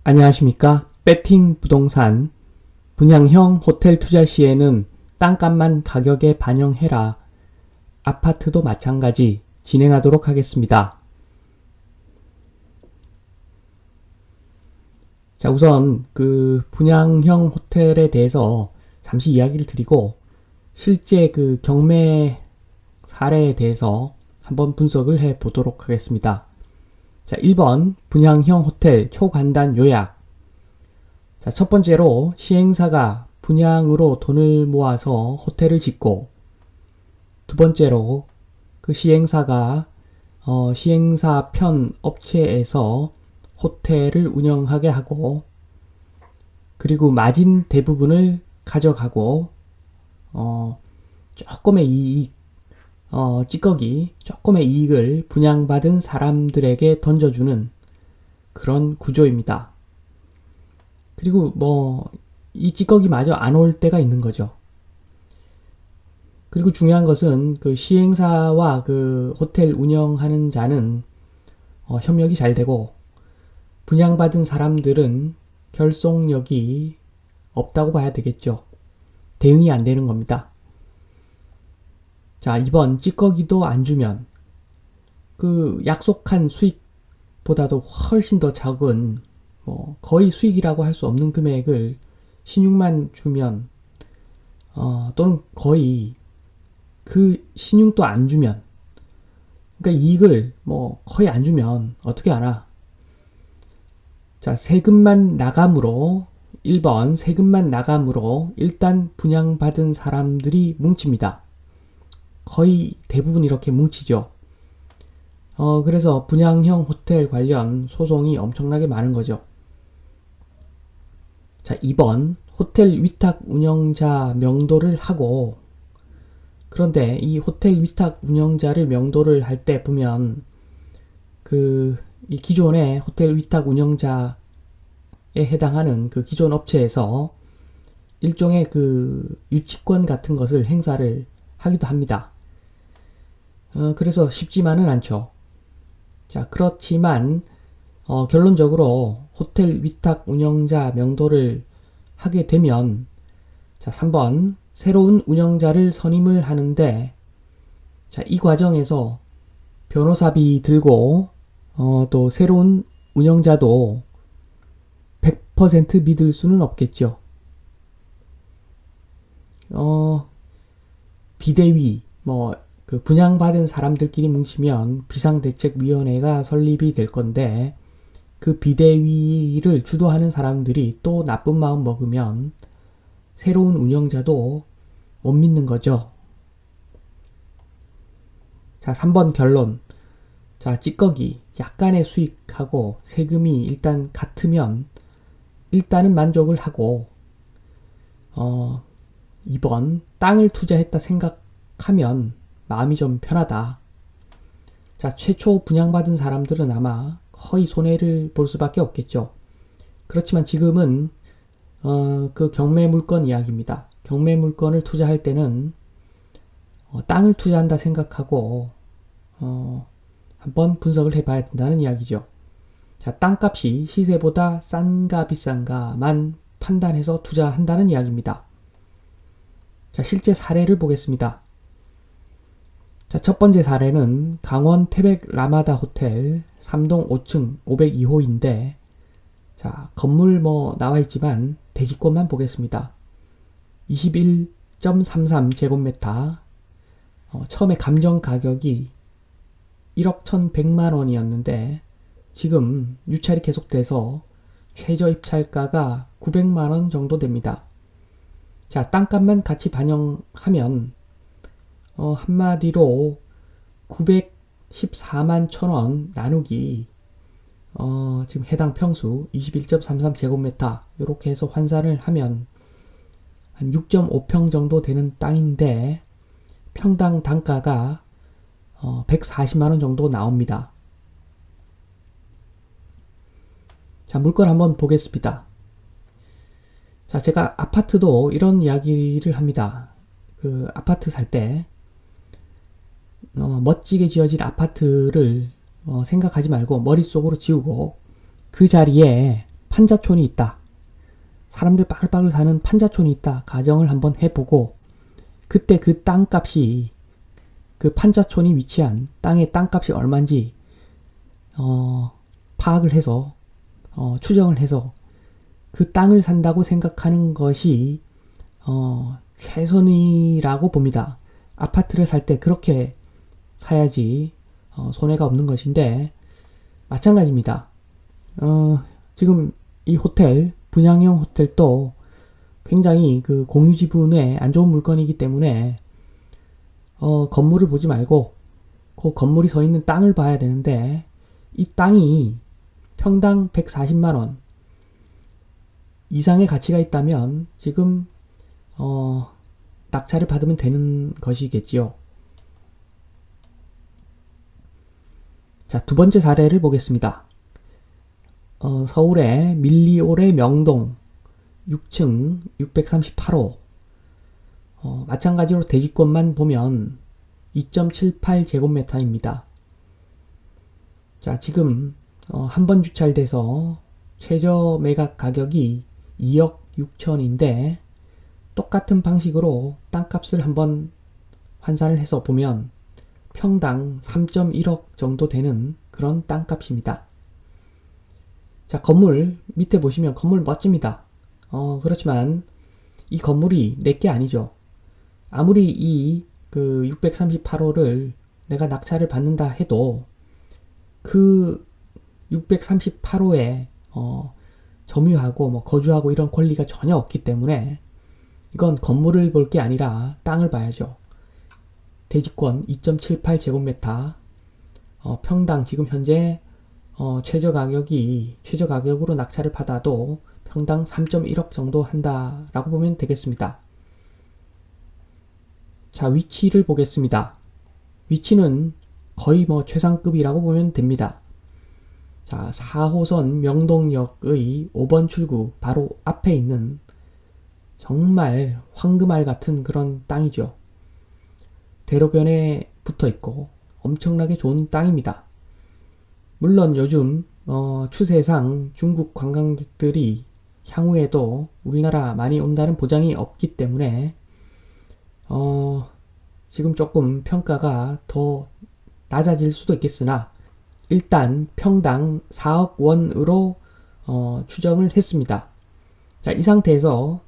안녕하십니까? 배팅 부동산 분양형 호텔 투자 시에는 땅값만 가격에 반영해라. 아파트도 마찬가지 진행하도록 하겠습니다. 자, 우선 그 분양형 호텔에 대해서 잠시 이야기를 드리고 실제 그 경매 사례에 대해서 한번 분석을 해 보도록 하겠습니다. 자, 1번 분양형 호텔 초간단 요약. 자, 첫 번째로 시행사가 분양으로 돈을 모아서 호텔을 짓고, 두 번째로 그 시행사가 시행사 편 업체에서 호텔을 운영하게 하고, 그리고 마진 대부분을 가져가고 조금의 이익, 찌꺼기, 조금의 이익을 분양받은 사람들에게 던져주는 그런 구조입니다. 그리고 이 찌꺼기마저 안 올 때가 있는 거죠. 그리고 중요한 것은 그 시행사와 그 호텔 운영하는 자는 협력이 잘 되고, 분양받은 사람들은 결속력이 없다고 봐야 되겠죠. 대응이 안 되는 겁니다. 자, 이번 찌꺼기도 안 주면 그 약속한 수익보다도 훨씬 더 작은 거의 수익이라고 할 수 없는 금액을 신용만 주면 또는 거의 그 신용도 안 주면, 그러니까 이익을 거의 안 주면 어떻게 하나? 자, 세금만 나감으로 1번 세금만 나감으로 일단 분양받은 사람들이 뭉칩니다. 거의 대부분 이렇게 뭉치죠. 그래서 분양형 호텔 관련 소송이 엄청나게 많은 거죠. 자, 2번 호텔 위탁 운영자 명도를 하고, 그런데 이 호텔 위탁 운영자를 명도를 할 때 보면 이 기존의 호텔 위탁 운영자에 해당하는 그 기존 업체에서 일종의 그 유치권 같은 것을 행사를 하기도 합니다. 그래서 쉽지만은 않죠. 자, 그렇지만 결론적으로 호텔 위탁 운영자 명도를 하게 되면, 자, 3번 새로운 운영자를 선임을 하는데, 자, 이 과정에서 변호사비 들고 또 새로운 운영자도 100% 믿을 수는 없겠죠. 비대위 그 분양받은 사람들끼리 뭉치면 비상대책위원회가 설립이 될 건데, 그 비대위를 주도하는 사람들이 또 나쁜 마음 먹으면 새로운 운영자도 못 믿는 거죠. 자, 3번 결론. 자, 찌꺼기, 약간의 수익하고 세금이 일단 같으면 일단은 만족을 하고, 2번 땅을 투자했다 생각하면 마음이 좀 편하다. 자, 최초 분양받은 사람들은 아마 거의 손해를 볼 수밖에 없겠죠. 그렇지만 지금은 그 경매 물건 이야기입니다. 경매 물건을 투자할 때는 땅을 투자한다 생각하고 한번 분석을 해봐야 된다는 이야기죠. 자, 땅값이 시세보다 싼가 비싼가만 판단해서 투자한다는 이야기입니다. 자, 실제 사례를 보겠습니다. 자, 첫 번째 사례는 강원 태백 라마다 호텔 3동 5층 502호인데, 자, 건물 나와 있지만 대지권만 보겠습니다. 21.33 제곱미터. 처음에 감정 가격이 1억 1,100만 원이었는데 지금 유찰이 계속돼서 최저 입찰가가 900만 원 정도 됩니다. 자, 땅값만 같이 반영하면 한마디로 914만 1,000원 나누기 지금 해당 평수 21.33 제곱미터 이렇게 해서 환산을 하면 한 6.5평 정도 되는 땅인데 평당 단가가 140만 원 정도 나옵니다. 자, 물건 한번 보겠습니다. 자, 제가 아파트도 이런 이야기를 합니다. 그 아파트 살 때 멋지게 지어진 아파트를 생각하지 말고 머릿속으로 지우고 그 자리에 판자촌이 있다. 사람들 빠글빠글 사는 판자촌이 있다. 가정을 한번 해보고 그때 그 땅값이 그 판자촌이 위치한 땅의 땅값이 얼마인지 파악을 해서 추정을 해서 그 땅을 산다고 생각하는 것이 최선이라고 봅니다. 아파트를 살 때 그렇게 사야지 손해가 없는 것인데 마찬가지입니다. 지금 이 호텔 분양형 호텔도 굉장히 그 공유 지분에 안 좋은 물건이기 때문에 건물을 보지 말고 그 건물이 서 있는 땅을 봐야 되는데 이 땅이 평당 140만원 이상의 가치가 있다면 지금 낙찰을 받으면 되는 것이겠지요. 자, 두 번째 사례를 보겠습니다. 서울의 밀리오레 명동 6층 638호 마찬가지로 대지권만 보면 2.78제곱미터입니다. 자, 지금 한 번 주찰돼서 최저 매각 가격이 2억 6천인데 똑같은 방식으로 땅값을 한번 환산을 해서 보면 평당 3.1억 정도 되는 그런 땅값입니다. 자, 건물 밑에 보시면 건물 멋집니다. 그렇지만 이 건물이 내게 아니죠. 아무리 이 그 638호를 내가 낙찰을 받는다 해도 그 638호에 점유하고 뭐 거주하고 이런 권리가 전혀 없기 때문에 이건 건물을 볼 게 아니라 땅을 봐야죠. 대지권 2.78제곱미터 평당 지금 현재 최저 가격으로 낙찰을 받아도 평당 3.1억 정도 한다라고 보면 되겠습니다. 자, 위치를 보겠습니다. 위치는 거의 뭐 최상급이라고 보면 됩니다. 자, 4호선 명동역의 5번 출구 바로 앞에 있는 정말 황금알 같은 그런 땅이죠. 대로변에 붙어 있고 엄청나게 좋은 땅입니다. 물론 요즘 추세상 중국 관광객들이 향후에도 우리나라 많이 온다는 보장이 없기 때문에 지금 조금 평가가 더 낮아질 수도 있겠으나 일단 평당 4억 원으로 추정을 했습니다. 자, 이 상태에서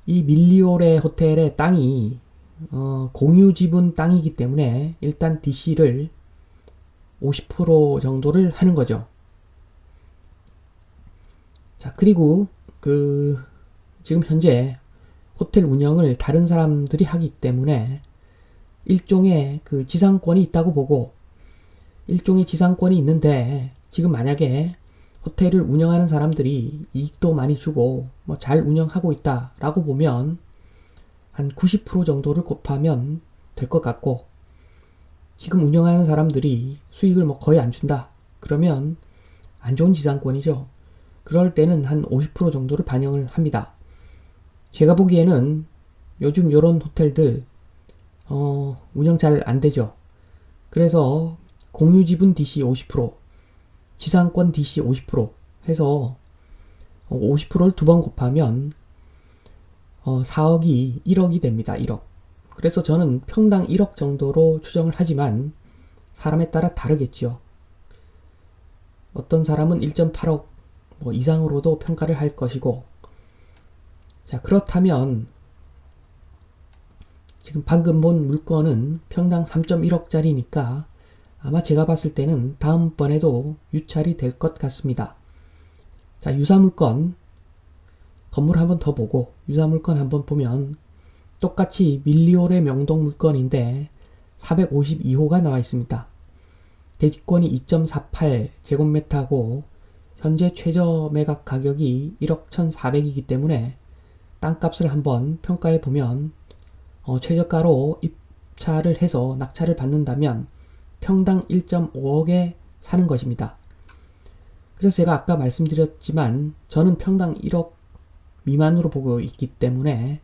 이 밀리오레 호텔의 땅이 공유 지분 땅이기 때문에 일단 DC를 50% 정도를 하는 거죠. 자, 그리고 지금 현재 호텔 운영을 다른 사람들이 하기 때문에 일종의 그 지상권이 있다고 보고 일종의 지상권이 있는데 지금 만약에 호텔을 운영하는 사람들이 이익도 많이 주고 뭐 잘 운영하고 있다라고 보면 한 90% 정도를 곱하면 될 것 같고 지금 운영하는 사람들이 수익을 뭐 거의 안 준다. 그러면 안 좋은 지상권이죠. 그럴 때는 한 50% 정도를 반영을 합니다. 제가 보기에는 요즘 요런 호텔들 운영 잘 안 되죠. 그래서 공유 지분 DC 50%, 지상권 DC 50% 해서 50%를 두 번 곱하면 4억이 1억이 됩니다. 1억. 그래서 저는 평당 1억 정도로 추정을 하지만 사람에 따라 다르겠죠. 어떤 사람은 1.8억 뭐 이상으로도 평가를 할 것이고, 자, 그렇다면 지금 방금 본 물건은 평당 3.1억짜리니까 아마 제가 봤을 때는 다음번에도 유찰이 될 것 같습니다. 자, 유사물건 건물 한번 더 보고 유사물건 한번 보면 똑같이 밀리오레 명동 물건인데 452호가 나와 있습니다. 대지권이 2.48제곱미터고 현재 최저 매각 가격이 1억 1,400이기 때문에 땅값을 한번 평가해 보면 최저가로 입찰을 해서 낙찰을 받는다면 평당 1.5억에 사는 것입니다. 그래서 제가 아까 말씀드렸지만 저는 평당 1억 미만으로 보고 있기 때문에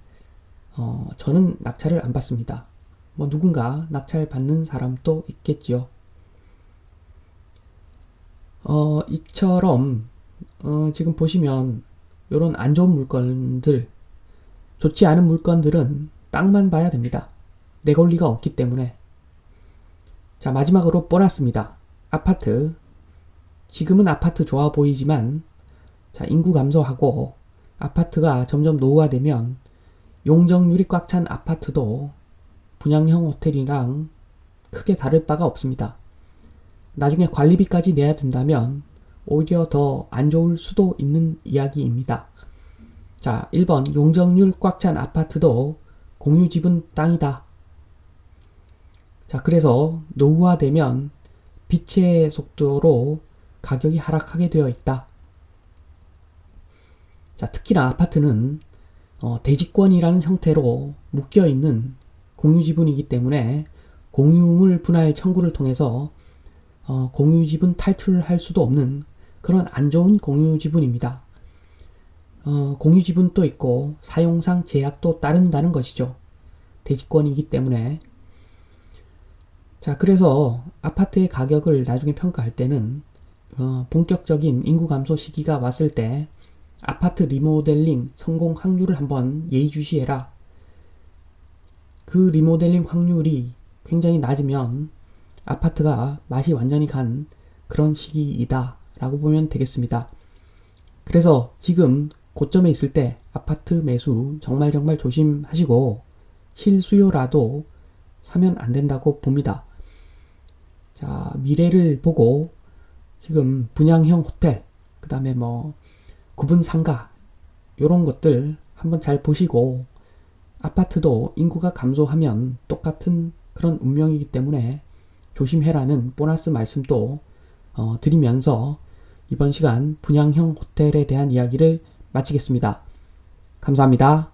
저는 낙찰을 안 받습니다. 뭐 누군가 낙찰 받는 사람도 있겠지요. 이처럼 지금 보시면 이런 안 좋은 물건들, 좋지 않은 물건들은 땅만 봐야 됩니다. 내 권리가 없기 때문에. 자, 마지막으로 보너스입니다. 아파트. 지금은 아파트 좋아 보이지만, 자, 인구 감소하고 아파트가 점점 노후화되면 용적률이 꽉 찬 아파트도 분양형 호텔이랑 크게 다를 바가 없습니다. 나중에 관리비까지 내야 된다면 오히려 더 안 좋을 수도 있는 이야기입니다. 자, 1번 용적률 꽉 찬 아파트도 공유지분 땅이다. 자, 그래서 노후화되면 빛의 속도로 가격이 하락하게 되어 있다. 자, 특히나 아파트는 대지권이라는 형태로 묶여있는 공유지분이기 때문에 공유물 분할 청구를 통해서 공유지분 탈출할 수도 없는 그런 안 좋은 공유지분입니다. 공유지분도 있고 사용상 제약도 따른다는 것이죠. 대지권이기 때문에. 자, 그래서 아파트의 가격을 나중에 평가할 때는 본격적인 인구 감소 시기가 왔을 때 아파트 리모델링 성공 확률을 한번 예의주시해라. 그 리모델링 확률이 굉장히 낮으면 아파트가 맛이 완전히 간 그런 시기이다 라고 보면 되겠습니다. 그래서 지금 고점에 있을 때 아파트 매수 정말 조심하시고 실수요라도 사면 안 된다고 봅니다. 자, 미래를 보고 지금 분양형 호텔, 그 다음에 구분 상가 요런 것들 한번 잘 보시고, 아파트도 인구가 감소하면 똑같은 그런 운명이기 때문에 조심해라는 보너스 말씀도 드리면서 이번 시간 분양형 호텔에 대한 이야기를 마치겠습니다. 감사합니다.